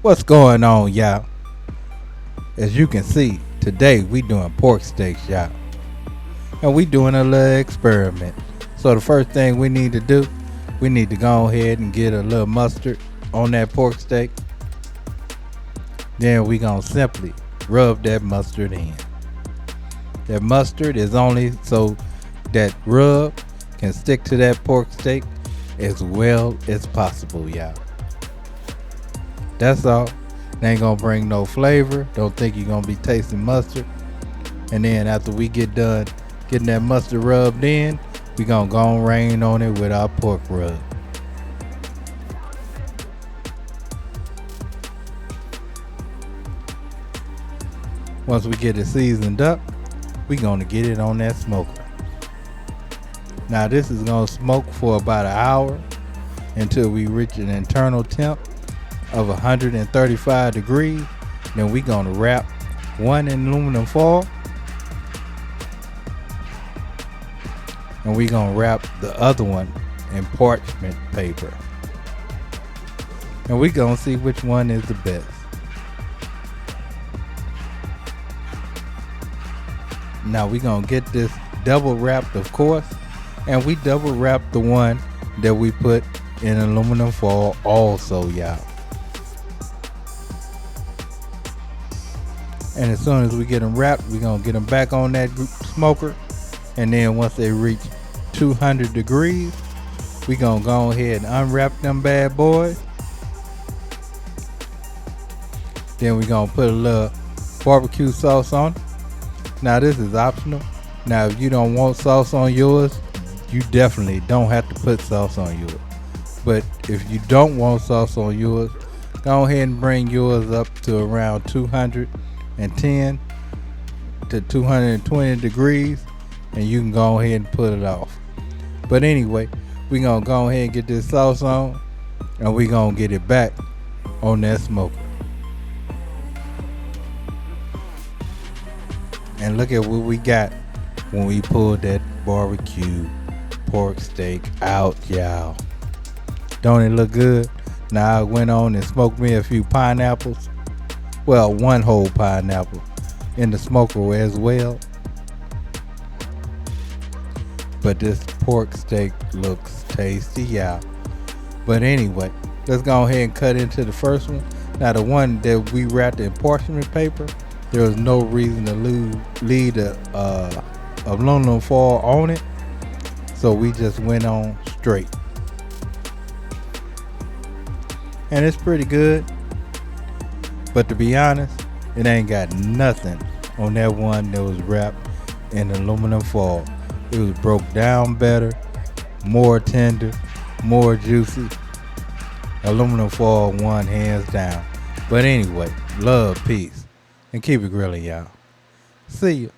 What's going on, y'all? As you can see, today we doing pork steaks, y'all. And we doing a little experiment. So the first thing we need to do, we need to go ahead and get a little mustard on that pork steak. Then we gonna simply rub that mustard in. That mustard is only so that rub can stick to that pork steak as well as possible, y'all. That's all. It ain't gonna bring no flavor. Don't think you're gonna be tasting mustard. And then after we get done getting that mustard rubbed in, we gonna go and rain on it with our pork rub. Once we get it seasoned up, we gonna get it on that smoker. Now this is gonna smoke for about an hour until we reach an internal temp of 135 degrees. Then we gonna wrap one in aluminum foil, and we gonna wrap the other one in parchment paper, and we gonna see which one is the best. Now we gonna get this double wrapped, of course, and we double wrap the one that we put in aluminum foil also, y'all. And as soon as we get them wrapped, we gonna get them back on that smoker, and then once they reach 200 degrees, we gonna go ahead and unwrap them bad boys. Then we gonna put a little barbecue sauce on it. Now this is optional. Now if you don't want sauce on yours, you definitely don't have to put sauce on yours. But if you don't want sauce on yours, go ahead and bring yours up to around 210 to 220 degrees, and you can go ahead and put it off. But anyway, we gonna go ahead and get this sauce on, and we gonna get it back on that smoker. And look at what we got when we pulled that barbecue pork steak out, y'all. Don't it look good? Now I went on and smoked me a few pineapples. Well, one whole pineapple in the smoker as well. But this pork steak looks tasty, y'all. But anyway, let's go ahead and cut into the first one. Now the one that we wrapped in parchment paper, there was no reason to leave the aluminum foil on it, so we just went on straight. And it's pretty good, but to be honest, it ain't got nothing on that one that was wrapped in aluminum foil. It was broke down better, more tender, more juicy. Aluminum foil won hands down. But anyway, love, peace, and keep it grilling, y'all. See ya.